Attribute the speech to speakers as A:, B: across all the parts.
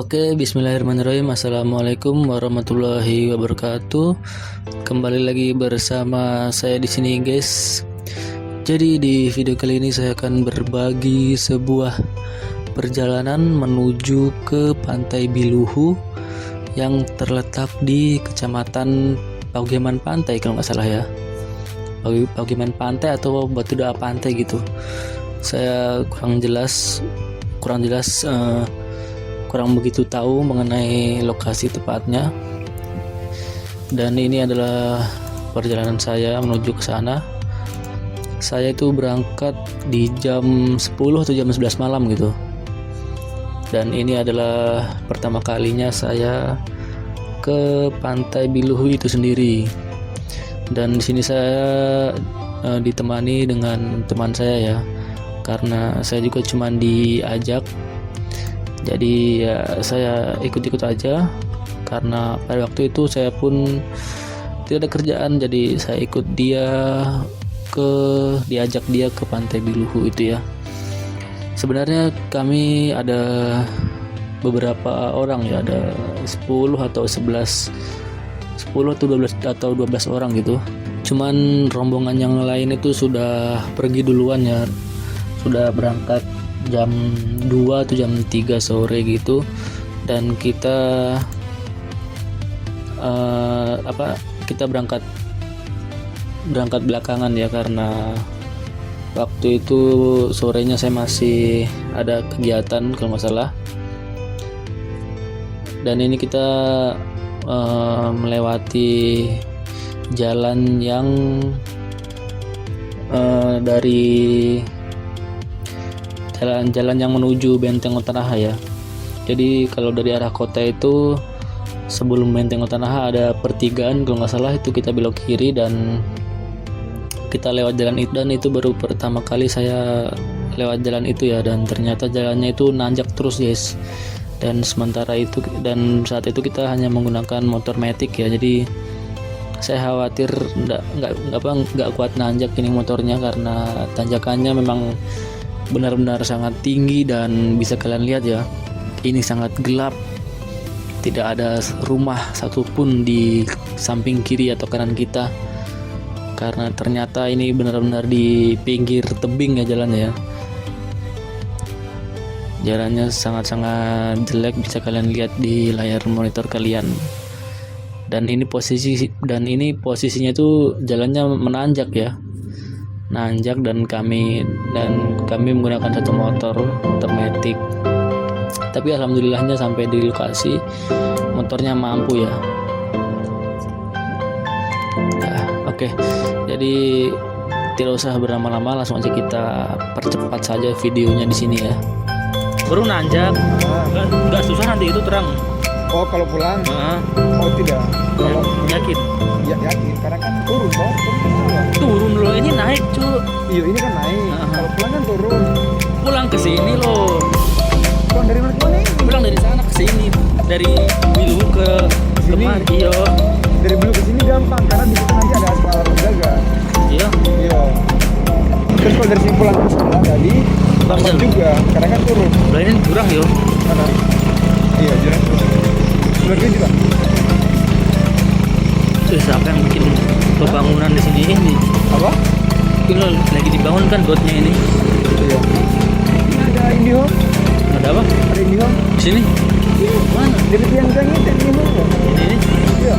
A: Oke, bismillahirrahmanirrahim. Assalamualaikum warahmatullahi wabarakatuh. Kembali lagi bersama saya di sini, guys. Jadi di video kali ini saya akan berbagi sebuah perjalanan menuju ke Pantai Biluhu yang terletak di Kecamatan Pageman Pantai kalau nggak salah ya. Pageman Pantai atau Batu Da'a Pantai gitu. Saya kurang begitu tahu mengenai lokasi tepatnya, dan ini adalah perjalanan saya menuju ke sana. Saya itu berangkat di jam 10 atau jam 11 malam gitu, dan ini adalah pertama kalinya saya ke Pantai Biluhu itu sendiri. Dan di sini saya ditemani dengan teman saya ya, karena saya juga cuma diajak. Jadi ya saya ikut-ikut aja, karena pada waktu itu saya pun tidak ada kerjaan, jadi saya ikut diajak dia ke Pantai Biluhu itu ya. Sebenarnya kami ada beberapa orang ya, ada 10 atau 12 orang gitu. Cuman rombongan yang lain itu sudah pergi duluan ya, sudah berangkat jam 2 atau jam 3 sore gitu, dan kita berangkat belakangan ya, karena waktu itu sorenya saya masih ada kegiatan kalau nggak salah. Dan ini kita melewati jalan yang dari jalan yang menuju Benteng Utara ya. Jadi kalau dari arah kota itu sebelum Benteng Utara ada pertigaan kalau nggak salah, itu kita belok kiri dan kita lewat jalan itu, dan itu baru pertama kali saya lewat jalan itu ya, dan ternyata jalannya itu nanjak terus guys. Dan saat itu kita hanya menggunakan motor matic ya, jadi saya khawatir nggak kuat nanjak ini motornya, karena tanjakannya memang benar-benar sangat tinggi, dan bisa kalian lihat ya, ini sangat gelap, tidak ada rumah satupun di samping kiri atau kanan kita, karena ternyata ini benar-benar di pinggir tebing ya jalannya ya. Jalannya sangat-sangat jelek, bisa kalian lihat di layar monitor kalian. Dan ini posisinya itu jalannya menanjak ya, dan kami menggunakan satu motor matic. Tapi alhamdulillahnya sampai di lokasi motornya mampu ya. Oke. Jadi tidak usah berlama-lama, langsung aja kita percepat saja videonya di sini ya. Baru nanjak, nggak susah nanti itu terang.
B: Oh, kalau pulang? Oh tidak.
A: Kalau yakin?
B: Ya yakin, karena kan turun
A: loh, ini naik cu.
B: Iya, ini kan naik. Kalau pulang kan turun.
A: Pulang ke sini loh.
B: Pulang dari mana ke mana?
A: Pulang dari sana ke sini, dari Biluhu ke kemari. Iya.
B: Dari Biluhu ke sini gampang, karena di situ nanti ada aspal penjaga.
A: Iya.
B: Terus kalau dari sini pulang ke sana tadi, gampang juga, karena kan turun.
A: Lah ini jurang yo.
B: Mana? Iya, jurang. Sebenarnya juga.
A: Siapa yang bikin pembangunan di sini ini?
B: Apa?
A: Ini lagi dibangun kan gotnya ini.
B: Iya. Ini ada IndiHome.
A: Ada apa?
B: Ada IndiHome.
A: Di sini? Mana?
B: Dari tiang-tiang itu IndiHome loh.
A: Ini?
B: Iya.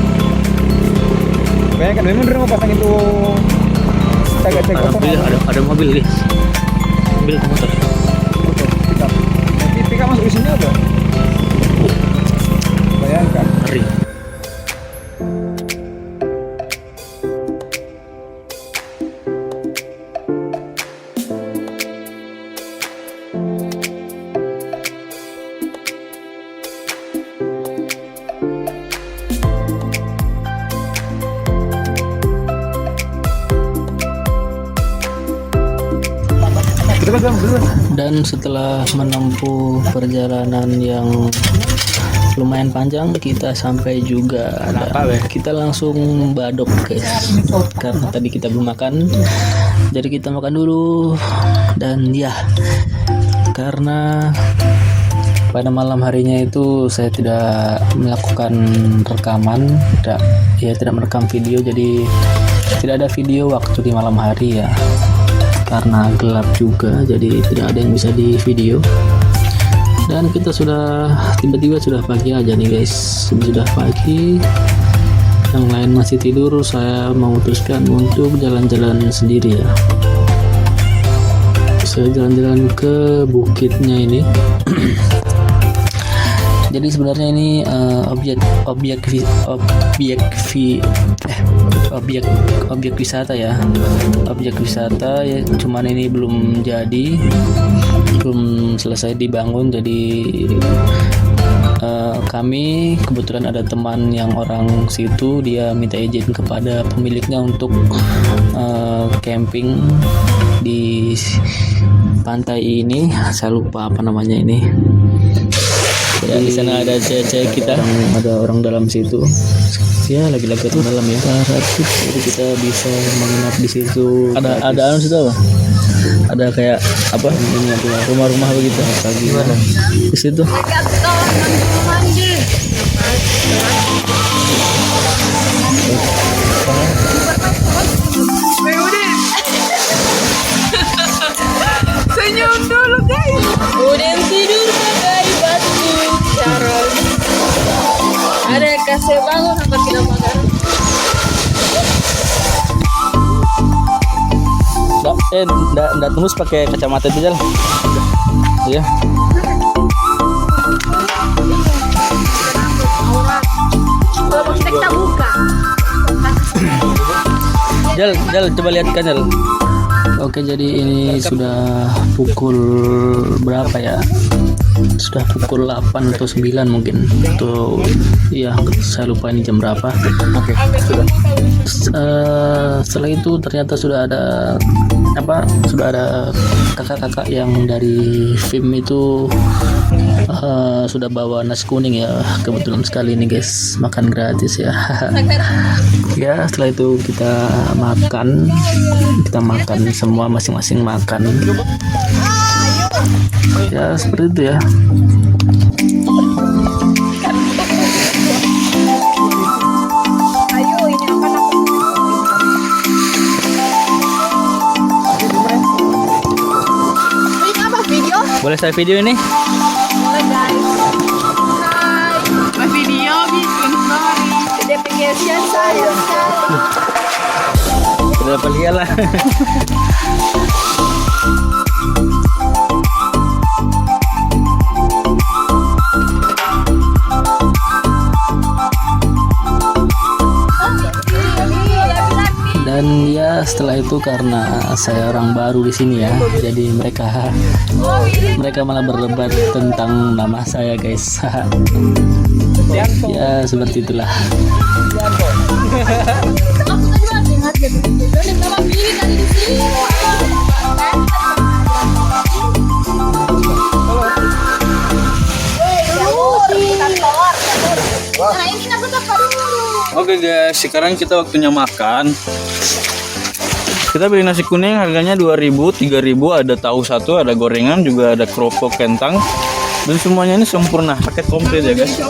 B: Banyak kan, memang mau pasang itu
A: ada mobil guys. Mobil ke motor.
B: Pickup. Nanti pickup masuk di sini apa? Bayangkan.
A: Ngeri. Dan setelah menempuh perjalanan yang lumayan panjang, kita sampai juga. Kita langsung badok guys, karena tadi kita belum makan, jadi kita makan dulu. Dan ya, karena Pada malam harinya itu saya tidak melakukan rekaman, tidak merekam video, jadi tidak ada video waktu di malam hari ya, karena gelap juga, jadi tidak ada yang bisa di video. Dan kita tiba-tiba sudah pagi aja nih guys, sudah pagi, yang lain masih tidur. Saya memutuskan untuk jalan-jalan sendiri ya. Saya jalan-jalan ke bukitnya ini. Jadi sebenarnya ini objek wisata ya, cuman ini belum selesai dibangun. Jadi kami kebetulan ada teman yang orang situ, dia minta izin kepada pemiliknya untuk camping di pantai ini. Saya lupa apa namanya ini. Ya, di sana ada cewek kita, ada orang dalam situ. Ya, lagi-lagi ke dalam ya. Jadi kita bisa menginap di situ. Ada anu situ apa? Ada kayak apa? Ini rumah-rumah begitu. Pagi di situ.
C: Senyum dulu guys. Udah tidur pakai batu carol. Ada kasih bangun apa tidak makan?
A: Nggak tembus pakai kacamata itu jalan. Iya.
C: Kalau kita buka.
A: Jal, coba lihat kan Jal. Oke, jadi ini sudah pukul berapa ya? Sudah pukul 8 atau 9 mungkin. Atau ya, saya lupa ini jam berapa.
B: Oke, sudah.
A: Setelah itu ternyata sudah ada kakak-kakak yang dari film itu sudah bawa nasi kuning ya. Kebetulan sekali nih guys, makan gratis ya. Ya, setelah itu kita makan semua, masing-masing makan ya, seperti itu ya. Boleh saya video ini?
C: Boleh guys. Hai. Video bikin story. Jadi application saya.
A: Sudah lihat lah. Dan ya, setelah itu karena saya orang baru di sini ya, jadi mereka malah berdebat tentang nama saya guys. Ya, seperti itulah.
D: Oke guys, sekarang kita waktunya makan. Kita beli nasi kuning, harganya 2.000, 3.000, ada tahu satu, ada gorengan, juga ada kerupuk kentang. Dan semuanya ini sempurna, paket komplit ya guys.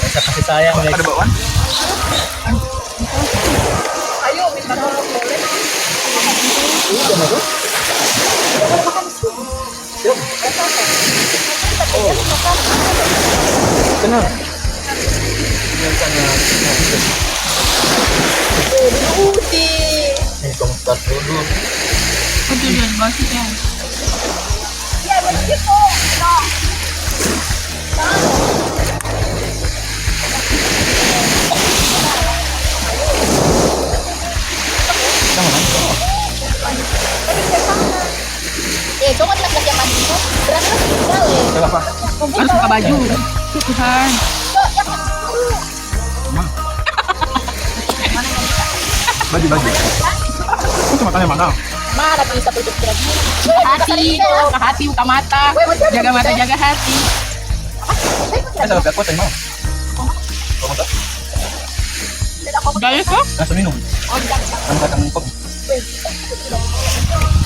A: Rasa kasih sayang guys.
B: Ada bawaan?
C: Ayo minta tolong boleh.
A: Kenal?
C: Putih.
A: Tongkat dulu.
C: Betul dan bagus ya. Ya begitu. Coba lihat yang mandi itu berasa tinggal ya.
B: Kenapa?
C: Harus buka baju. Tuhan.
B: Baju. Kacamatanya mana?
C: Mana bisa tutup lagi? Hati, buka hati, buka mata. Jaga mata, jaga hati.
D: Salah aku tadi mau. Kamu tahu?
C: Guys, kok?
D: Langsung minum. Kamu kata kopi.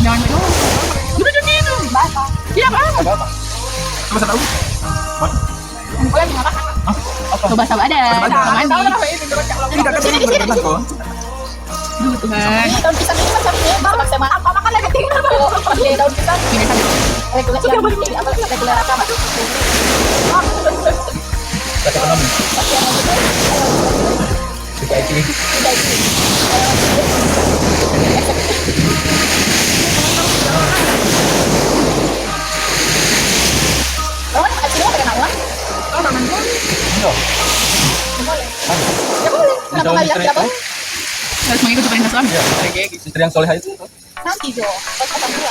C: Jangan minum. Udah minum. Iya, Bang.
D: Apa? Kamu tahu?
C: Coba sama ada. Sama mandi.
D: Sini sini.
C: Duh, Tuhan.
E: Daun pisang ini macam ini, bang, sama apa makan lagi tinggal pakai daun pisang.
C: Ini kan
E: Regulasi yang ini apa regular apa?
D: Kata ekonomi. Suka ini.
E: Lawan akhirnya pakai nawan.
D: Iya.
E: Ya boleh. Kenapa nggak lihat siapa?
C: harus mengikuti perintah suami.
D: Iya. Istri yang solehah itu
E: Nanti Jo, pas pasang dua.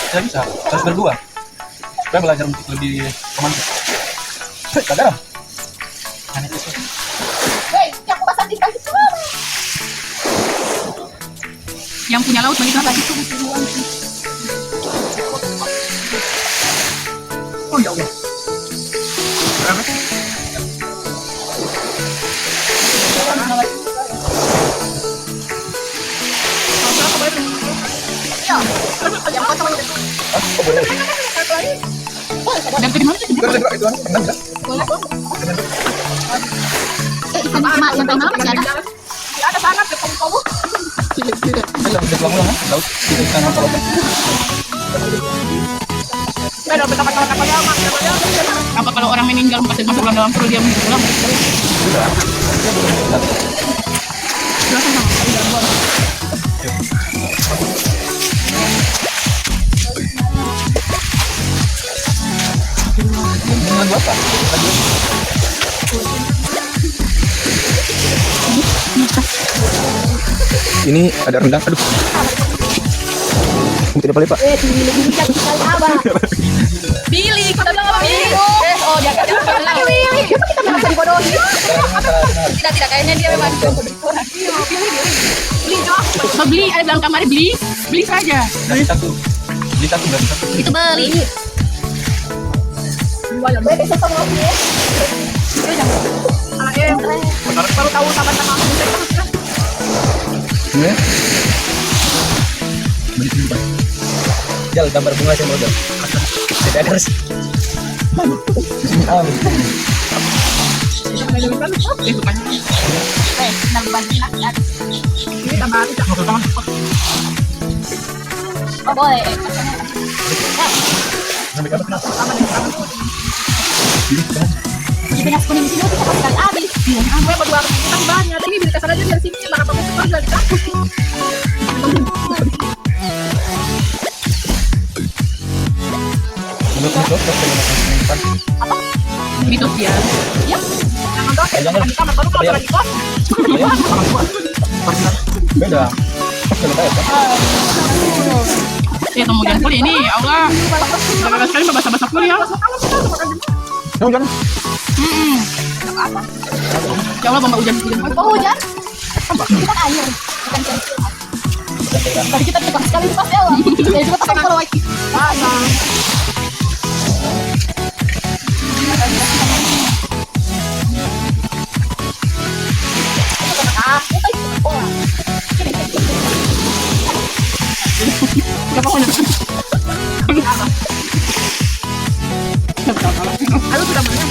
D: tidak bisa. Harus berdua. Supaya belajar untuk lebih romantis. Gak garam. Aneh itu.
E: Hei, yang pasang di kaki semua.
C: Yang punya laut bagi apa?
D: Oh ya Allah. Berapa?
E: Yang pasang itu.
D: Oh boleh.
C: Dan dari mana sih?
D: Kan itu kan pernah enggak?
E: Ikan sama yang malam masih ada.
C: Ada sangat depan kamu.
D: Kita udah pulang-pulang laut kita ikan apa laut.
C: Apa kalau orang meninggal masuk dalam perut dia pulang?
D: Sudah.
C: Silakan sama.
D: Dengan berapa? Ini ada rendang, aduh. Tidak boleh pak.
E: Lebih bijak sekali abah.
C: Billy, kita Billy.
E: Oh, jangan lagi Willy. Kenapa kita merasa dibodohi?
C: Tidak kayaknya dia memang beli ada dalam kamar beli saja.
D: Beli satu berarti satu.
C: Itu beli.
E: Bebe sosok lagi ya.
C: Baru tahu sama-sama.
D: Ini. Beli sini pak. Jal gambar bunga saya mau jal. Tidak ada sih.
E: Oh, boleh.
D: Sampai kapan kenapa?
E: Di tengah kuning di sini kita pasti kali habis.
C: Gue berdua kita banyak. Ini beli kesana aja dari sini. Mana kamu keluar dari kampus.
D: Untuk
C: Gitu ya.
E: Ya.
D: jangan.
C: Di kamar baru kalau lagi kos.
D: Beda.
C: Ya kemudian kuliah ini Allah berapa sekali bahasa kuliah.
D: Jangan.
C: Ya Allah bamba hujan.
E: Oh, hujan. Itu kan air. Bukan cairan. Tadi kita dekat sekali di pas Ella. Jadi kita tak kalau lagi.
C: Lalu sudah menang.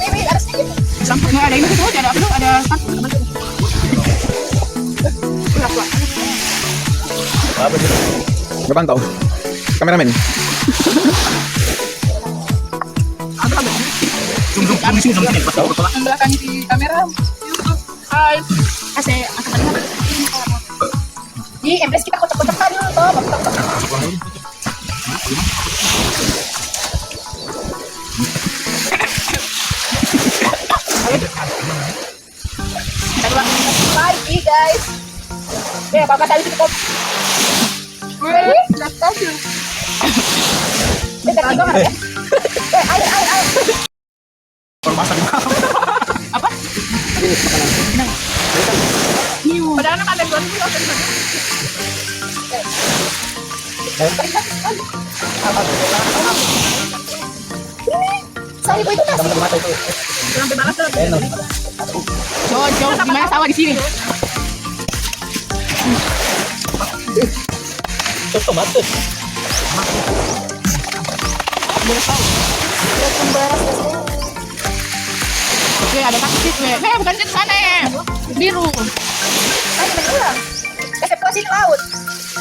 E: Ini ada sedikit.
C: Sampurnya ada ini tuh ada apa tuh? Ada satu.
D: Apa sih? Gak pantau. Kameramen. Zoom di sini pas tahu betul.
C: Belakang di kamera. Hai.
E: Asik. Di empres kita kotak-kotakan toh. Lagi guys. Apa tadi cukup? Dekat juga nggak ya? Air.
C: Apa? Padahal kan ada 2000
E: Saya itu nasi. Jojo, gimana sawah di sini?
A: Tomat.
E: Oke, ada taktis, bukan ke sana ya. Biru.
C: Tadi berulang. Evakuasi ke laut.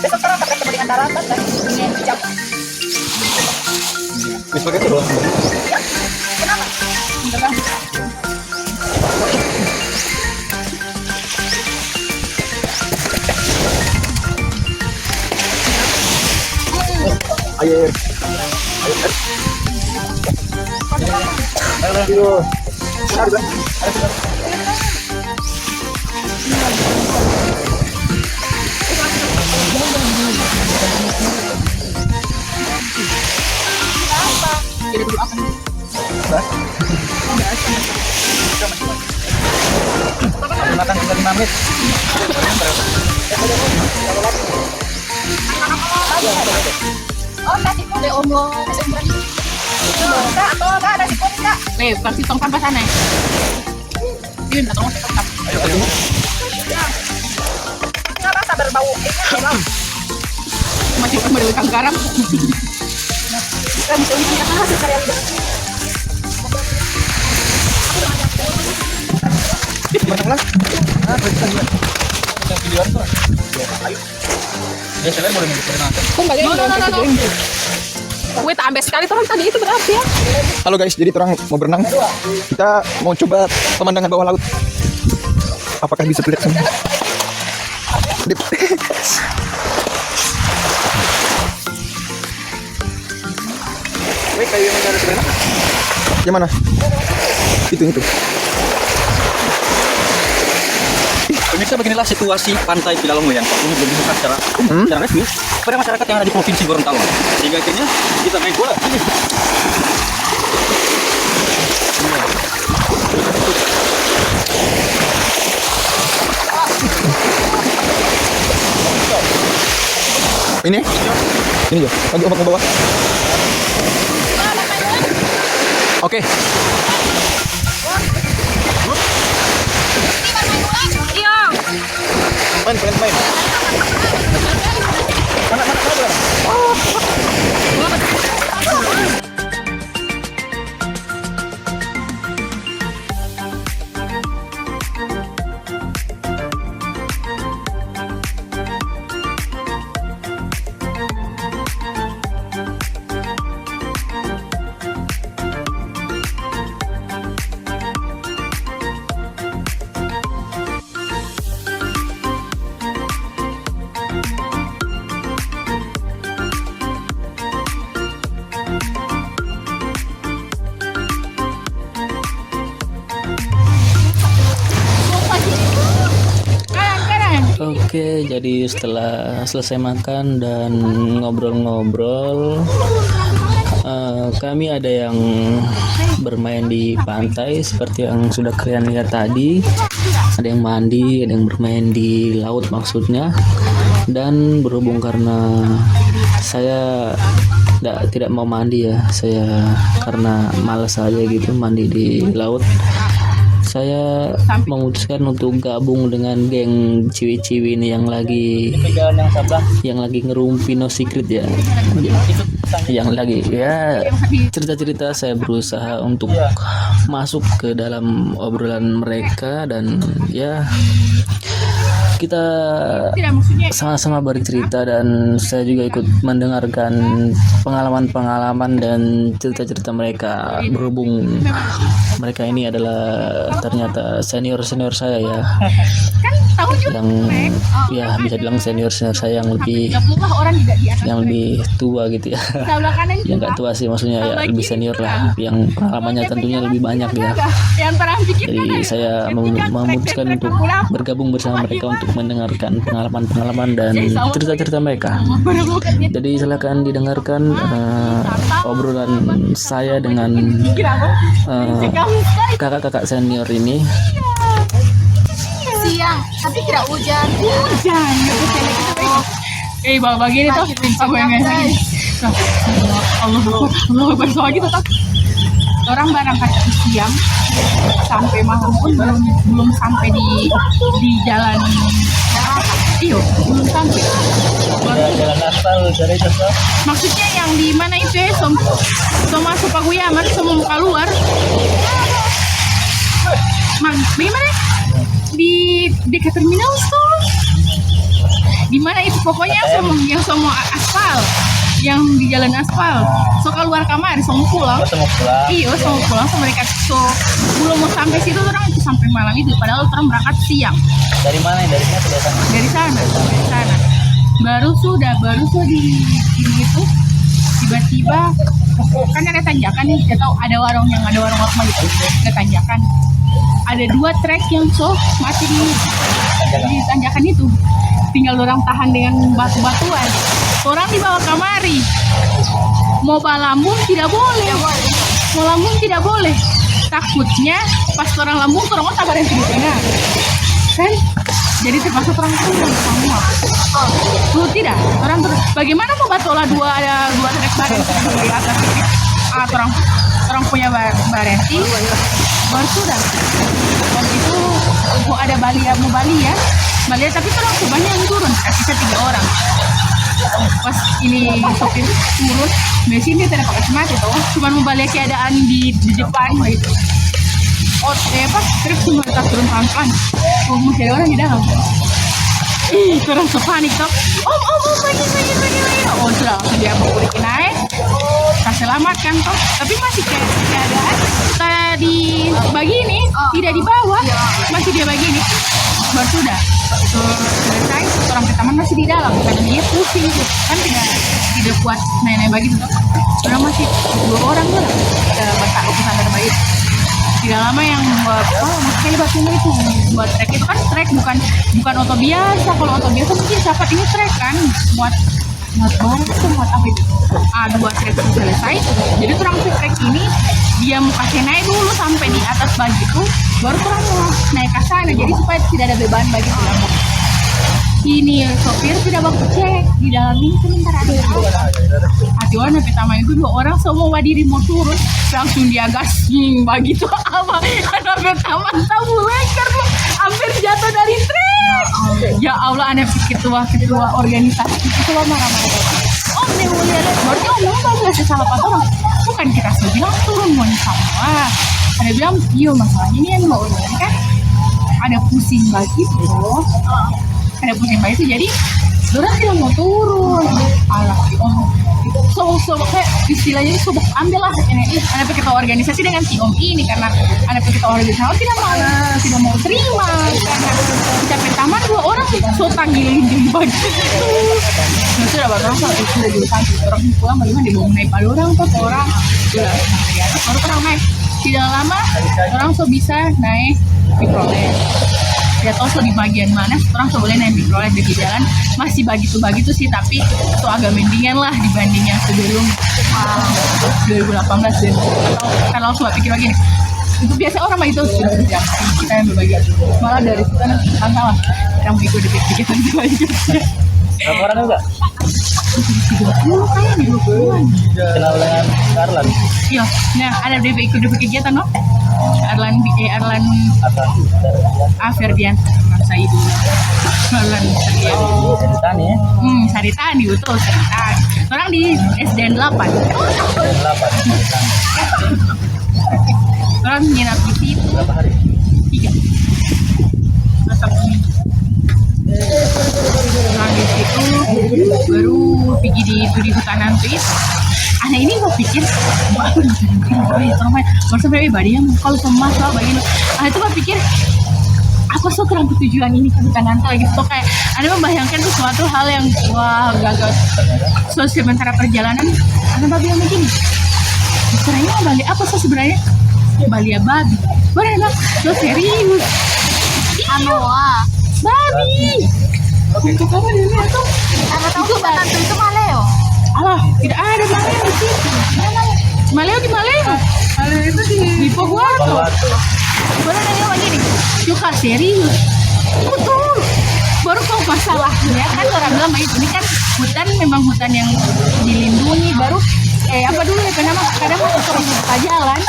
C: Besok terang pakai ketemu dengan daratan dan ini jam.
B: Wis pakai terus.
C: Kenapa?
B: Air. Ayo.
E: Jadi dulu apa?
B: Makan 5 menit.
C: Oh, nasi kuning. Kak, atau enggak nasi kuning, Kak?
E: Kasih tong sampah sana. Ini minta tong sampah.
C: Enggak rasa berbau.
E: Masih kembali ke garam.
C: Enggak bisa isi yang hasil karya lidah.
E: Wait, ambil sekali orang tadi itu berarti ya.
B: Halo guys, jadi orang mau berenang. Kita mau coba pemandangan bawah laut. Apakah bisa terlihat semua? Dip.
D: Wih, kayu yang ada berenang.
B: Yang mana? Itu.
D: Pemirsa, beginilah situasi pantai Pilalongo yang ini belum dibuka secara resmi pada masyarakat yang ada di Provinsi Gorontalo. Sehingga akhirnya kita main bola.
B: Ini Jo. Lagi ombak ke bawah. Oke. Main.
A: Oke, jadi setelah selesai makan dan ngobrol-ngobrol, kami ada yang bermain di pantai seperti yang sudah kalian lihat tadi. Ada yang mandi, ada yang bermain di laut maksudnya. Dan berhubung karena saya tidak mau mandi ya, saya karena malas aja gitu mandi di laut. Saya memutuskan untuk gabung dengan geng ciwi-ciwi ini yang lagi ngerumpi No Secret ya. Yang lagi ya cerita-cerita, saya berusaha untuk masuk ke dalam obrolan mereka dan ya kita sama-sama bercerita dan saya juga ikut mendengarkan pengalaman-pengalaman dan cerita-cerita mereka, berhubung mereka ini adalah ternyata senior saya ya, yang ya bisa bilang senior saya yang lebih tua gitu ya. Yang nggak tua sih, maksudnya ya lebih senior lah, yang pengalamannya tentunya lebih banyak ya. Jadi saya memutuskan untuk bergabung bersama mereka untuk mendengarkan pengalaman-pengalaman dan cerita-cerita mereka. Jadi silakan didengarkan obrolan saya dengan kakak-kakak senior ini.
E: Siang, tapi tidak hujan. bawa begini tuh, aku yang gini. Allah berdoa gitu tuh. Orang berangkat siang sampai malam pun belum sampai di jalan. Iyo, belum sampai.
A: Jalan aspal dari itu.
E: Maksudnya yang di mana itu ya, so masuk Paguyaman, so mau keluar. Bagaimana? Di dekat terminal store. Di mana itu pokoknya yang semua aspal, yang di jalan aspal. So keluar kamar, so mau pulang.
A: Mau pulang.
E: Iya, so mau pulang, so mereka so belum mau sampai situ orang itu sampai malam itu. Padahal orang berangkat siang.
A: Dari mana? Dari mana ke sana?
E: Dari sana. Baru sudah di ini itu tiba-tiba kan ada tanjakan nih, kita tahu ada warung apa gitu, ada tanjakan. Ada 2 trek yang masih di tanjakan itu. Tinggal orang tahan dengan batu-batuan. Orang dibawa kamari. Mau lambung tidak boleh. Mau lambung tidak boleh. Takutnya pas orang lambung orang sabar yang di tengah. Kan? Jadi termasuk orang semua. Lu tidak. Orang bagaimana mau batola ada 2 trek bareng di atas ini. Orang punya barenti. Baru sudah. Waktu itu mau ada Bali ya. Bali tapi orang banyak yang turun. Kita 3 orang. Pas ini sopir turun, mesin dia tidak pakai mati tuh. Cuma mau balik keadaan di depan gitu. Terus cuma kita turun pelan-pelan. Masih ada orang di dalam. Orang sepanik tuh. Om, lagi. Oh sudah langsung dia mau naik. Kita selamatkan toh. Tapi masih keadaan tadi begini, tidak di bawah, masih dia begini. Baru sudah selesai, orang ke taman masih di dalam karena dia pusing tuh. Kan tidak kuat naik begitu toh. Orang masih 2 orang lah. Besar sampai begitu. Tidak lama yang makanya batunya itu buat trek itu kan trek bukan oto biasa. Kalau oto biasa mungkin dapat ini trek kan buat barang itu buat apa itu? 2 trek selesai. Jadi orang trek ini dia mau kasih naik dulu sampai di atas begitu, baru orang mau naik ke sana. Jadi supaya tidak ada beban begitu. Ini sopir tidak bakal cek di dalam ini sebentar ada Atiwan pertama itu 2 orang semua diri mau turun langsung dia gas begitu apa karena pertama tahu lengkar hampir jatuh dari trek. Ya Allah, aneh ketua organisasi itu marah-marah. Om nih mulia berarti om nggak salah apa orang bukan kita bilang turun mau salah. Ada bilang iya masalahnya ini yang mau kan ada pusing begitu. Ada pusing begitu jadi orang tidak mau turun. Alah so kayak istilahnya itu ambil lah ini ada kita organisasi dengan si om ini karena ada kita organisasi tidak mau terima karena kita pertama 2 orang so tanggilin di baju. Sudah berasa sudah jurusan orang pulang bagaimana dibawa naik pada orang tuh orang sudah di atas baru orang naik. Tidak lama orang so bisa naik mikrolet. Tidak tahu so di bagian mana orang so boleh naik mikrolet di jalan masih begitu sih tapi so agak mendingan lah dibanding yang sebelum 2018 dan kalau so pikir begini itu biasa orang mah itu sudah kerja kita yang berbagi malah dari situ nanti salah yang ikut dikit-dikit nanti lagi
A: Berapa orang juga?
E: 30 kayaknya 20-an.
A: Kenal dengan Arlan?
E: Iya, nah ada ikut kegiatan no? Arlan Ferdian saya itu Arlan Ferdian.
A: Saritani ya?
E: Saritani betul Saritani. Orang di SDN 8. Orang nginap di situ.
A: Berapa hari?
E: 3. Tetap minggu. Nah di situ baru pergi di hutanan tuh itu. Anak ini gue pikir, wah aku baru sampai yang kalau sama masalah begini. Itu gue pikir apa so kurang ketujuan ini ke hutanan tuh gitu kayak ada membayangkan sesuatu hal yang wah gagal. So sementara perjalanan, anak babi yang begini. Sebenarnya Bali apa so sebenarnya? Bali babi. Benar so serius.
C: Anoa.
E: Babi. Untuk apa dia tuh?
C: Apa tahu tante itu Maleo?
E: Alah, tidak ada Maleo di situ. Maleo di Maleo. Maleo itu di Poguato. Benar nanya begini. Juga serius. Betul. baru kok masalahnya kan orang bilang ini kan hutan memang hutan yang dilindungi baru apa dulu ya kenapa kadang orang buka jalan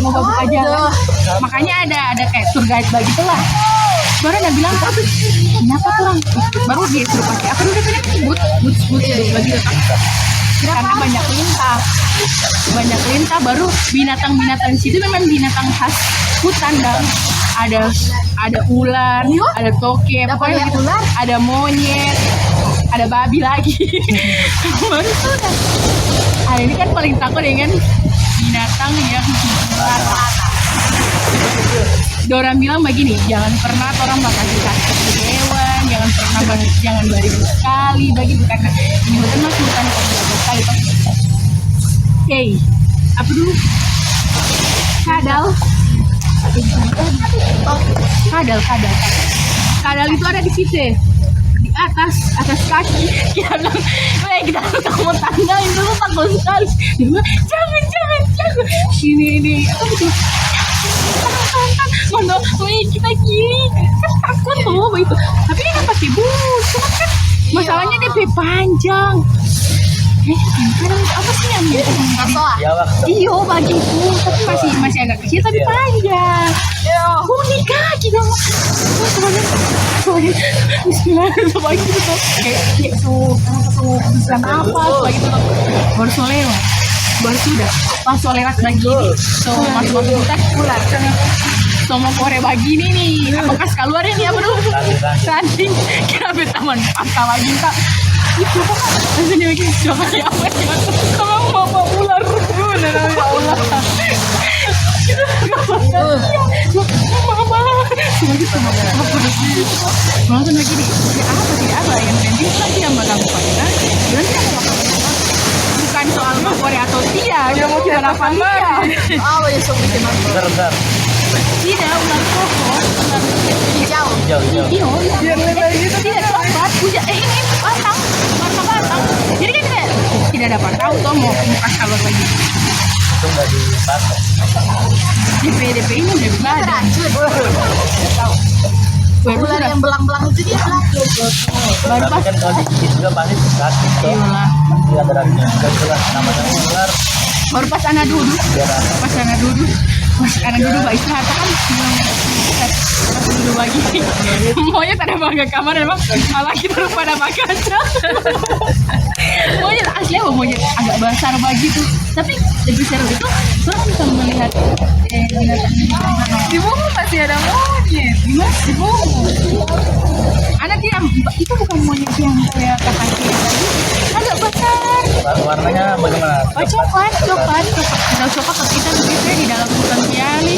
E: mau buka jalan makanya ada kayak tour guide begitulah baru ada bilang kenapa kurang baru dia suruh pakai apa dulu kan boot lagi karena banyak lintah baru binatang-binatang di situ memang binatang khas hutan dan ada ular ada toke pokoknya gitu ada monyet ada babi lagi baru sudah hari ini kan paling takut dengan binatang yang Dora bilang begini, jangan pernah orang bakal dikasih ke hewan, jangan beribu sekali bagi karena ini hutan masih hutan sekali. Hey, apa dulu? Kadal itu ada di situ, di atas kaki. Kita bilang, kita mau tanggalin dulu takut sekali. Dia bilang, jangan. Ini apa betul? Mana, kita gini, kan takut tuh itu. Tapi dia kan pakai boot, cuma kan masalahnya dia panjang. Kadang apa sih yang iya bagiku, tapi masih agak kecil tapi panjang. Unik kaki dong. Soalnya Bismillahirrahmanirrahim gitu. Kayak tuh bisa apa begitu. Baru lewat. Baru sudah pas lewat begini. So masuk hutan pulang. So mau kore begini nih. Apakah keluar ini apa dulu? Ranting. Kira taman apa lagi tak? Itu kan rasanya begini. Coba siapa ya? Kalau mau ular ya Allah. Langsung lagi nih, tidak apa yang penting lagi yang melakukan dan bukan soal Korea atau tidak, yang mau kita lakukan apa yang sok bikin
D: Bentar.
E: tidak ular koko, ular hijau, tidak coklat, punya ini warna batang, jadi kan tidak dapat tahu toh mau kasih kabar lagi.
D: Itu nggak dipatok.
E: DP ini udah berada.
C: Ular yang belang-belang itu dia
E: baru pas
D: kan kalau digigit juga pasti sakit tuh.
E: iyalah.
D: Nanti ada ragnya juga jelas namanya ular.
E: Baru pas anak duduk Mbak istirahat kan pas duduk lagi maunya tak ada bangga kamar emang malah kita pada makan maunya asli maunya agak besar begitu tapi lebih seru itu orang bisa melihat binatang
C: di bawah masih ada monyet.
E: di bawah anak yang itu bukan monyet yang kayak kakak tadi agak besar.
D: Warnanya bagaimana?
E: Coklat kita begitu di dalam hutan Tiali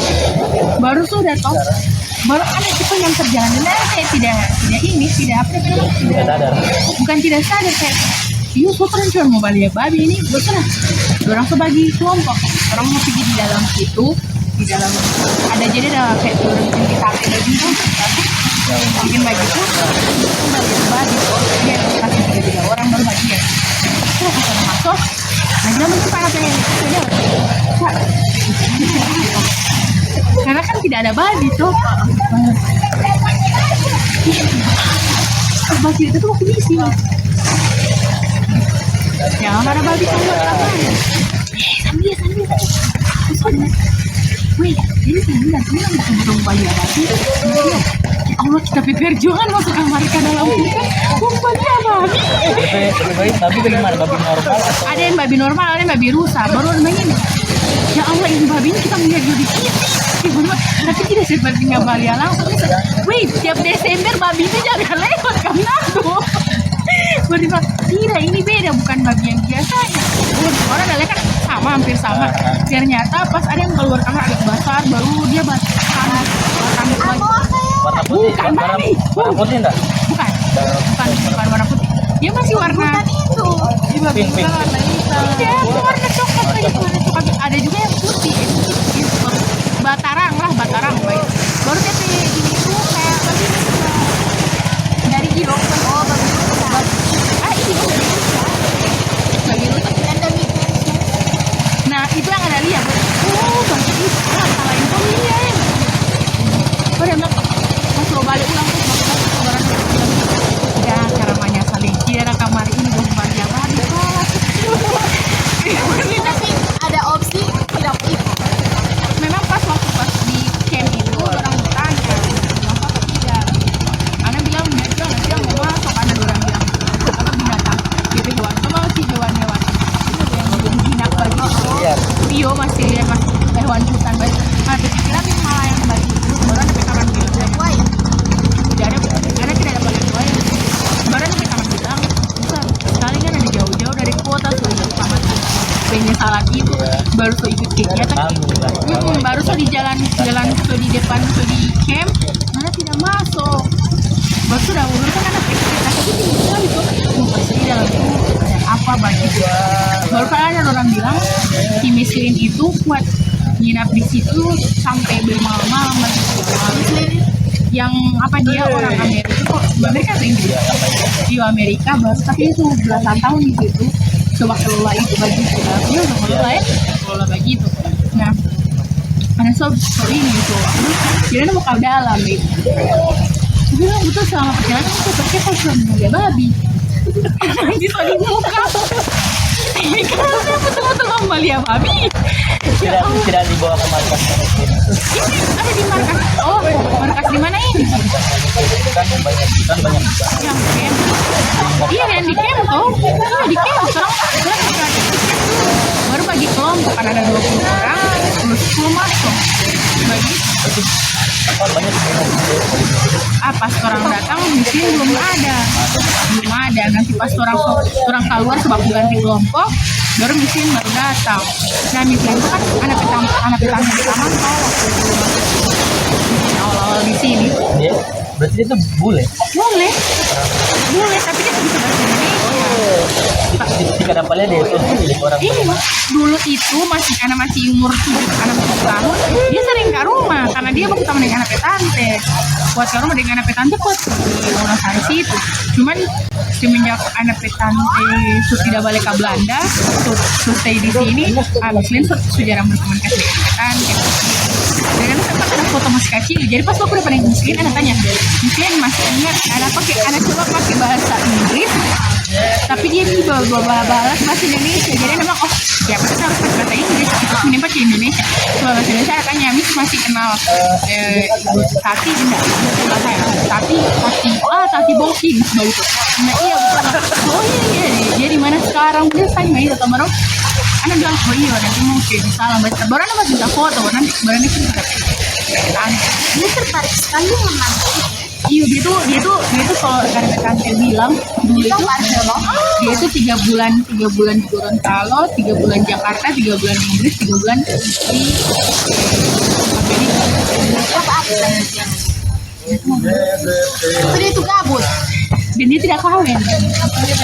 E: baru sudah top baru ada kita yang terjalan tidak sadar bukan tidak sadar kayak iya super cuma mau balik babi ini betul lah orang sebagi kelompok orang mau pergi di dalam itu di dalam ada jadi ada kayak orang bikin kita ada juga bikin begitu bagi babi dia kasih 3 orang baru bagi ya masuk nah dia mesti para pengen karena kan tidak ada babi tuh babi itu tuh waktu isi jangan ada babi kalau apa sambil wih ini sambil betul bayi ada sih Allah kita perjuangan masuk kamar ke dalam kita babi babi
D: Lebih baik tapi bagaimana babi normal?
E: ada yang babi normal ada yang babi rusa baru begini ya Allah ini babi ini kita melihat di sini tapi tidak seperti ngabalia langsung wih tiap Desember babi itu jangan lewat Kamnado beriman tidak ini beda bukan babi yang biasanya orang ada kan hampir sama ternyata pas ada yang keluar kamar agak besar baru dia batang
D: Warna putih?
E: bukan babi
D: Warna putih enggak?
E: bukan warna putih dia masih warna itu
D: Pink.
E: warna hitam iya warna coklat ada juga yang putih batarang baik baru dia gini tuh kayak babi dari hidung nah itu yang ada lihat babi itu salah info dia udah bilang pas lo balik ulang tuh orang adanya salah itu baru so ikut kegiatan. Baru so di jalan so di depan so di camp mana tidak masuk. Baru sudah ulur kan anak ekspektasi itu tinggi sekali tuh. Pasti di dalam itu ada apa bagi. Baru kan ada orang bilang si Michelin itu kuat nginap di situ sampai bermalam-malam lagi. Yang apa dia orang Amerika kok Amerika atau Inggris di Amerika baru tapi itu belasan tahun di situ coba kelola itu bagi dia udah kelola bagi itu. Nah ada ini itu jadi mau kau dalam itu bilang betul selama perjalanan aku pakai kostum dia babi bisa di muka karena betul-betul Amalia babi
A: tidak dibawa ke markas
E: ini ada di markas. Oh markas di mana ini?
A: kan banyak
E: Yang camp. Iya yang di camp tuh. Iya di camp sekarang baru bagi kelompok kan ada 20 orang terus 10 masuk bagi pas orang datang di sini belum ada nanti pas orang keluar sebab ganti kelompok baru mesin baru datang. Nah mesin itu kan anak petani di taman kau awal-awal di sini.
A: Berarti itu boleh
E: tapi dia bisa bahasa Indonesia.
A: Jika dampaknya dia itu orang
E: Iya, dulu itu masih umur 7 tahun, dia sering ke rumah karena dia waktu sama dengan anak tante. Buat ke rumah dengan anak tante buat di Wonosari situ. Cuman semenjak anak tante tidak balik ke Belanda, stay di sini, Muslim sudah jarang berkomunikasi dengan tante. Dan sempat ada foto masih kecil, jadi pas aku udah pada Muslim, anak tanya, Muslim masih ingat anak coba pakai bahasa Inggris, tapi dia balas bahasa Indonesia. Jadi memang siapa sih harus pakai bahasa Inggris kita menimpa di Indonesia. Soal bahasa Indonesia saya tanya, Miss masih kenal Tati enggak? Tati Boking begitu. Nah iya betul. Oh iya dia di mana sekarang? Dia tanya itu teman anak bilang oh iya nanti mau jadi salah baca. Baru anak minta foto nanti kita
C: Ini tertarik sekali sama
E: iya dia tuh kalau karena tante bilang dulu itu dia itu 3 bulan di Gorontalo, 3 bulan Jakarta, 3 bulan Inggris, 3 bulan di Amerika.
C: Jadi itu gabut.
E: Dan dia tidak kawin.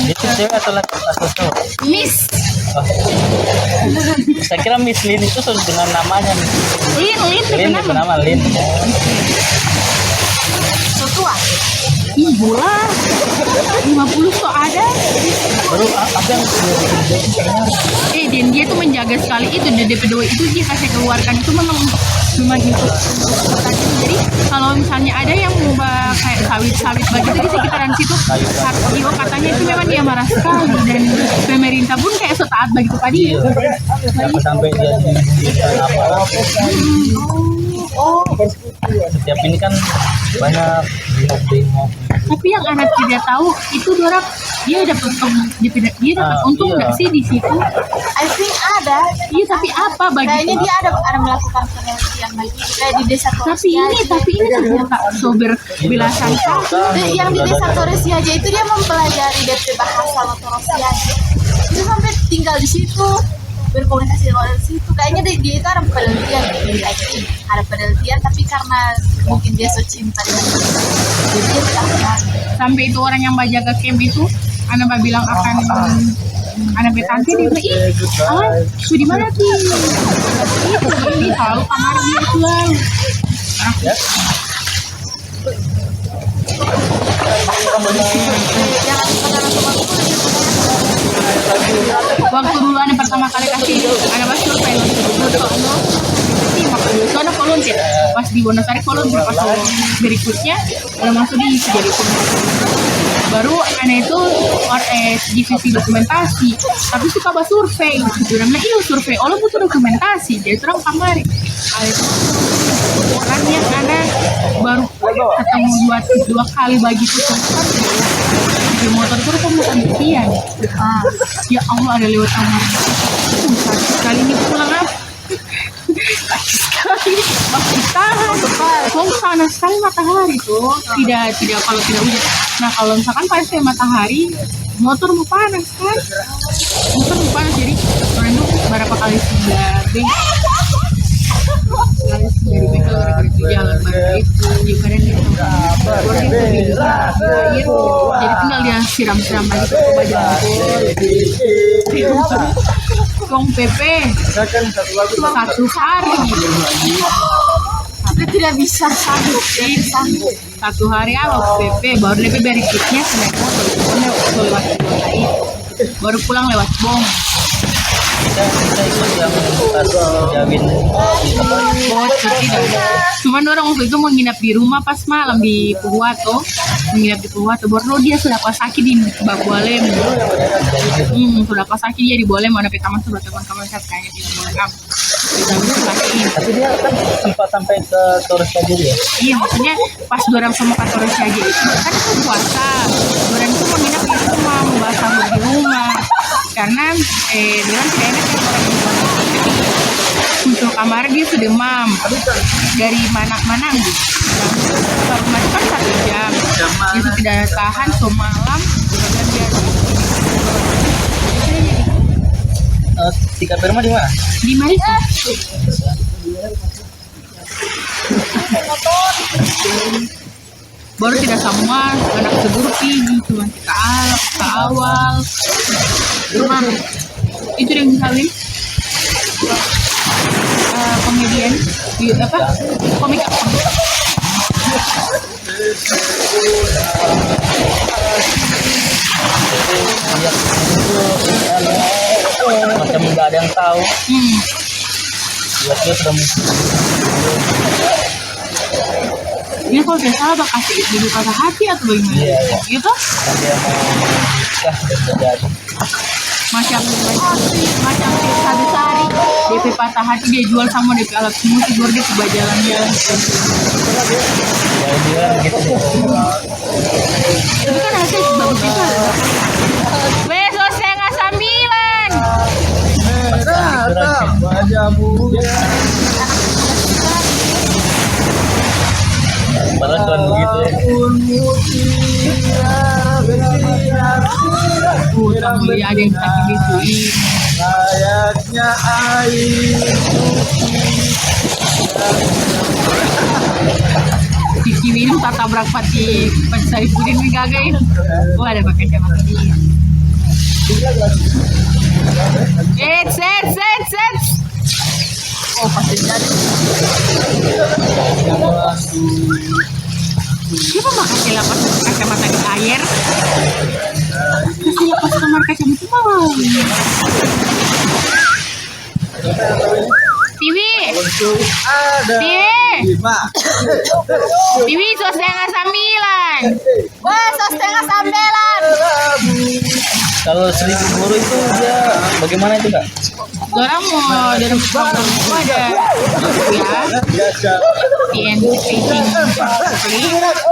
A: itu cewek atau cowok?
E: Miss.
A: Saya kira Miss Lin itu sudah dengan namanya
E: Lin
A: Lin itu nama Lin.
C: Tua.
E: Ih bola 50 kok ada.
A: Baru apa yang
E: Dan dia tuh menjaga sekali itu DP2 itu dia kasih keluarkan itu memang cuma gitu. Jadi kalau misalnya ada yang mau kayak sawit begitu di sekitaran situ, Satrio katanya itu memang dia marah sekali dan pemerintah pun kayak so taat begitu tadi.
A: sampai jadi apa? Setiap ini kan banyak demo.
E: Tapi yang anak tidak tahu itu dia dapat untung nggak sih di situ?
C: I think ada.
E: Iya tapi apa bagi?
C: Kayaknya dia ada melakukan penelitian lagi kayak di desa
E: Tapi ini sober belasan tahun.
C: Yang di desa Torresia aja itu dia mempelajari DP bahasa Torresia. Itu sampai tinggal di situ berkomunikasi dengan orang situ. Kayaknya dia itu ada penelitian di IT. Ada penelitian tapi karena mungkin dia so cinta dengan jadi dia tidak
E: Sampai itu orang yang jaga camp itu anak bilang akan anak betante dia bilang su di mana sih itu ini tahu kamar dia itu lalu waktu dulu anak pertama kali kasih anak pas survei soalnya volunteer pas di Wonosari volunteer pas berikutnya udah masuk di jadi baru anak itu divisi dokumentasi tapi suka bahas survei namanya iya survei Allah butuh dokumentasi jadi orang kamari orangnya anak baru ketemu dua kali bagi itu di motor itu kamu pembuktian ya Allah ada lewat kamar sekali ini pulang apa sekali masih tahan panas sekali matahari tuh tidak kalau tidak hujan. Nah kalau misalkan panas kayak matahari motor mau panas kan motor mau panas jadi orang itu kali 9B. Kali 9B kalau gara-gara itu jalan baru itu. Jadi kadang dia baru dia air. Jadi tinggal dia siram-siram lagi ke baju Kong PP 1 hari.
C: Tapi tidak bisa sanggup.
E: Sanggup. 1 hari apa PP baru DP dari kitnya naik motor lewat baru pulang lewat bom.
A: Kita ikut yang jamin
E: Bocor tidak. Cuman orang waktu itu menginap di rumah pas malam di Puhuato, menginap di Puhuato. Baru dia sudah pas sakit di Babualem. Sudah pas sakit dia di Bolem. Mana pekaman sudah teman-teman saya kayaknya di Bolem.
A: tapi dia kan sempat sampai ke Torres aja ya.
E: Iya, maksudnya pas dorang sama Kak Torres aja itu kan itu puasa. Dorang itu menginap di rumah, membahas sahur di rumah. Karena dorang tidak enak ya orang yang muncul kamar dia sudah demam dari Manang gitu. Baru masuk kan 1 jam. Dia tidak tahan semalam. Kemudian dia
A: Tika Perma di mana?
E: di Marisa. Baru tidak semua anak seguru pergi, cuma ke awal. Cuma itu yang misalnya komedian di apa komik
A: Macam nggak ada yang tahu. Dia sudah
E: dia kalau tidak salah bakal kasih ibu kata hati atau bagaimana?
A: Iya.
E: Gitu?
A: dia mau nikah dan terjadi.
E: Macam si Sadisari DP patah hati dia jual sama DP alat semua tidur dia coba jalan-jalan.
A: Ya dia gitu.
E: Tapi kan hasil bagus itu. Besok 8:30.
A: Padahal kan begitu ya.
E: Utang beli ada yang sakit gituin.
B: Layaknya air.
E: Cici minum tak tabrak pati Sarifudin gagain. Oh ada pakai kacamata dia. Set. Oh pasti jadi. Siapa mah kasih lapas kacamata di air? Kasih lapas kamar kacamata mau. TV. TV 8:30.
C: Wah, 8:30.
A: Kalau 1.000 guru itu dia bagaimana itu Kak?
E: Orang mau dari program itu ada ya,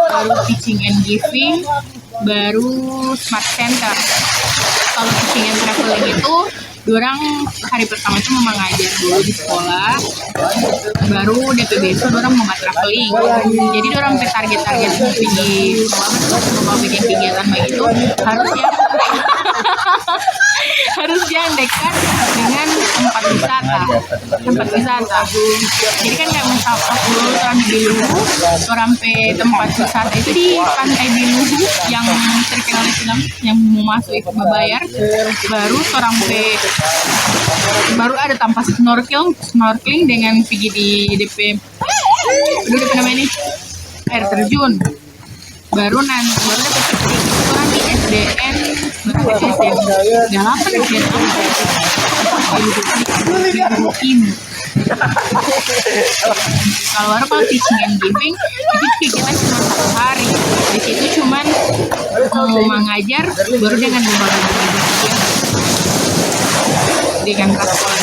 E: baru teaching and giving, baru smart center. Kalau teaching and traveling itu orang hari pertama itu memang ngajar dulu di sekolah, baru DPB itu orang mau traveling. Jadi orang target di mau bikin kegiatan begitu harus yang dekat dengan tempat wisata. Jadi kan kayak misalkan dulu orang di Luhu, orang sampai tempat wisata itu di pantai di Luhu yang terkenal itu yang mau masuk itu bayar, baru orang baru ada tanpa snorkeling dengan pergi di DP namanya ini air terjun, baru dapat orang di SDN berapa SDN 8 SDN kalau teaching and giving itu kegiatan cuma 1 hari, di situ cuman mau mengajar baru dengan beberapa kegiatan dengan kelas sekolah.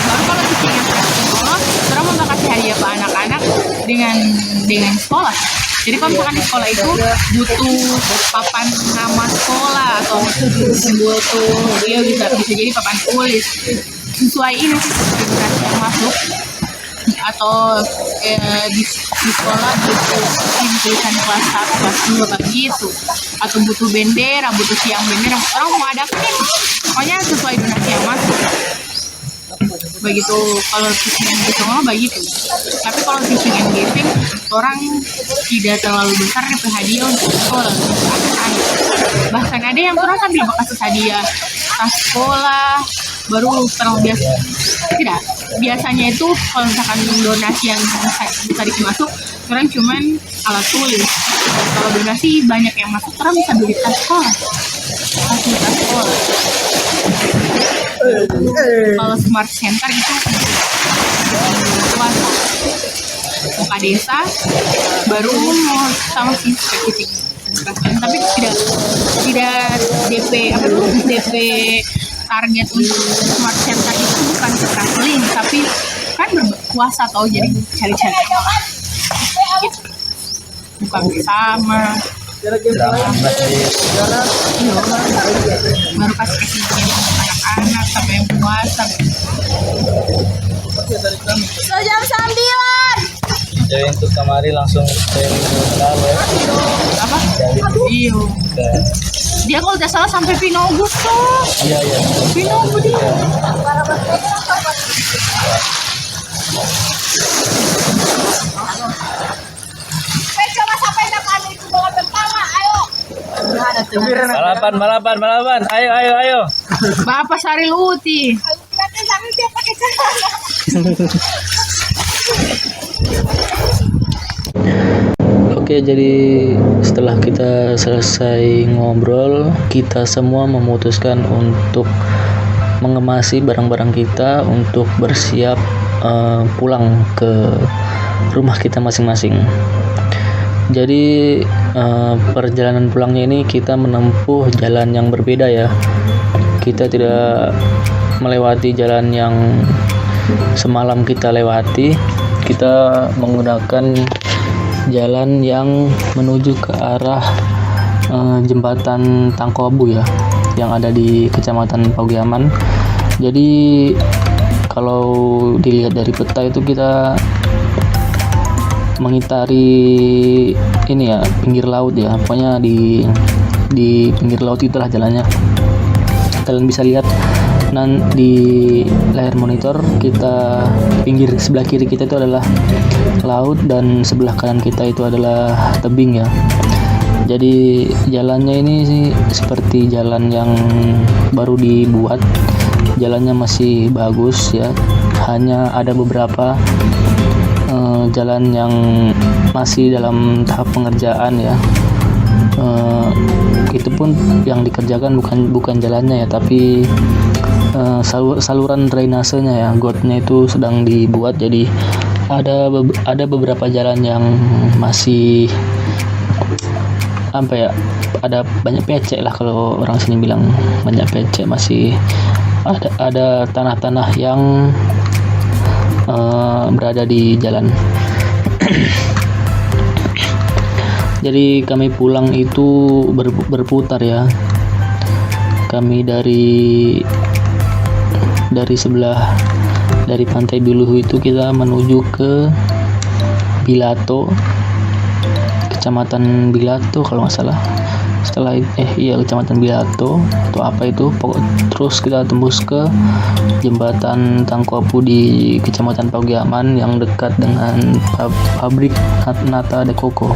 E: Baru kalau teaching and sekolah, orang mau kasih hadiah ke anak-anak dengan sekolah. Jadi kalau misalkan di sekolah itu butuh papan nama sekolah atau butuh dia bisa jadi papan tulis sesuai ini sesuai yang masuk, atau di sekolah butuh tulisan kelas 1, kelas 2 begitu, atau butuh bendera, butuh tiang bendera, orang mau ada kan pokoknya sesuai donasi yang masuk. begitu kalau fishing and giving mah begitu. Tapi kalau fishing and giving orang tidak terlalu besar dapat hadiah untuk sekolah untuk anak-anak. Bahkan ada yang orang sambil kasih hadiah tas sekolah, baru kalau biasanya itu kalau misalkan donasi yang bisa masuk orang cuman alat tulis. Kalau donasi banyak yang masuk orang bisa beli tas sekolah. Kalau smart center itu swasta, muka desa baru mau sama si spesifik, tapi tidak DP target untuk smart center itu bukan traveling, tapi kan berkuasa atau jadi cari-cari gitu. Bukan bersama baru kasih anak-anak sampai yang puasa.
C: Jam 9.
A: Jadi untuk kemari langsung lalu
E: Apa? Iya. Dia kalau tidak salah sampai Pino Augusto.
A: Iya.
E: Pino Augusto.
C: Coba sampai depan itu bawa pertama, ayo.
A: Balapan. Ayo.
E: Bapak Sari Luti.
C: Nanti sampai dia pakai celana.
A: Oke, jadi setelah kita selesai ngobrol, kita semua memutuskan untuk mengemasi barang-barang kita untuk bersiap pulang ke rumah kita masing-masing. Jadi perjalanan pulangnya ini kita menempuh jalan yang berbeda ya. Kita tidak melewati jalan yang semalam kita lewati. Kita menggunakan jalan yang menuju ke arah jembatan Tangkobu ya, yang ada di Kecamatan Pagiaman. Jadi kalau dilihat dari peta itu kita mengitari ini ya, pinggir laut ya, pokoknya di pinggir laut itulah jalannya. Kalian bisa lihat di layar monitor kita, pinggir sebelah kiri kita itu adalah laut dan sebelah kanan kita itu adalah tebing ya. Jadi jalannya ini sih seperti jalan yang baru dibuat, jalannya masih bagus ya, hanya ada beberapa jalan yang masih dalam tahap pengerjaan ya. Itu pun yang dikerjakan bukan jalannya ya, tapi saluran drainasenya ya, gotnya itu sedang dibuat. Jadi ada beberapa jalan yang masih apa ya, ada banyak becek lah, kalau orang sini bilang banyak becek, masih ada tanah-tanah yang berada di jalan. Jadi kami pulang itu berputar ya. Kami dari sebelah dari Pantai Biluhu itu kita menuju ke Bilato, Kecamatan Bilato kalau nggak salah. Setelah Kecamatan Bilato atau apa itu, terus kita tembus ke jembatan Tangkobu di Kecamatan Pagiaman yang dekat dengan pabrik Nata de Coco.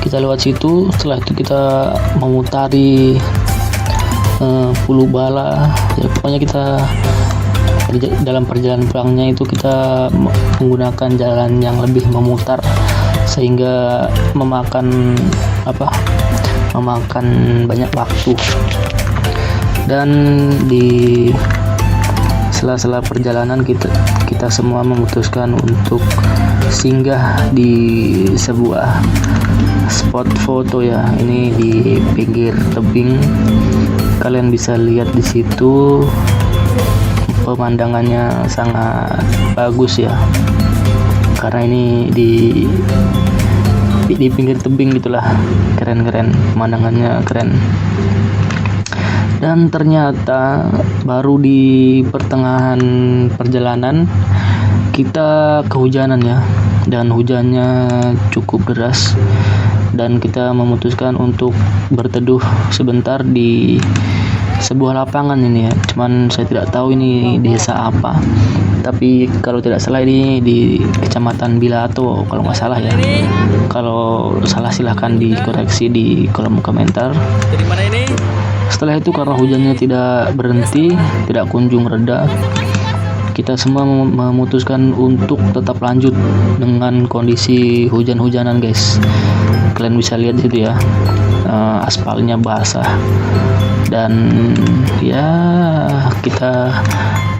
A: Kita lewat situ, setelah itu kita memutari Pulau Bala ya, pokoknya kita dalam perjalanan pulangnya itu kita menggunakan jalan yang lebih memutar sehingga memakan banyak waktu. Dan di sela-sela perjalanan kita semua memutuskan untuk singgah di sebuah spot foto ya. Ini di pinggir tebing, kalian bisa lihat di situ pemandangannya sangat bagus ya, karena ini di pinggir tebing gitulah, keren pemandangannya keren. Dan ternyata baru di pertengahan perjalanan kita kehujanan ya, dan hujannya cukup deras, dan kita memutuskan untuk berteduh sebentar di sebuah lapangan ini ya, cuman saya tidak tahu ini desa apa, tapi kalau tidak salah ini di Kecamatan Bilato kalau nggak salah ya. Kalau salah silahkan dikoreksi di kolom komentar.
D: Dari mana ini?
A: Setelah itu karena hujannya tidak berhenti, tidak kunjung reda, kita semua memutuskan untuk tetap lanjut dengan kondisi hujan-hujanan guys. Kalian bisa lihat di situ ya, aspalnya basah dan ya kita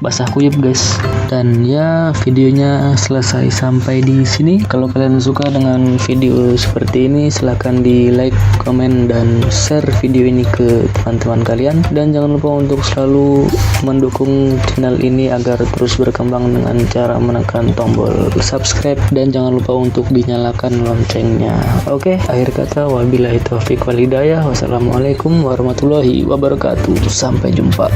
A: basah kuyup guys. Dan ya videonya selesai sampai di sini. Kalau kalian suka dengan video seperti ini, silahkan di like, komen, dan share video ini ke teman-teman kalian. Dan jangan lupa untuk selalu mendukung channel ini agar terus berkembang dengan cara menekan tombol subscribe, dan jangan lupa untuk dinyalakan loncengnya. Oke, akhir kata wabillahi taufiq wal hidayah. Wassalamualaikum warahmatullahi wabarakatuh. Sampai jumpa.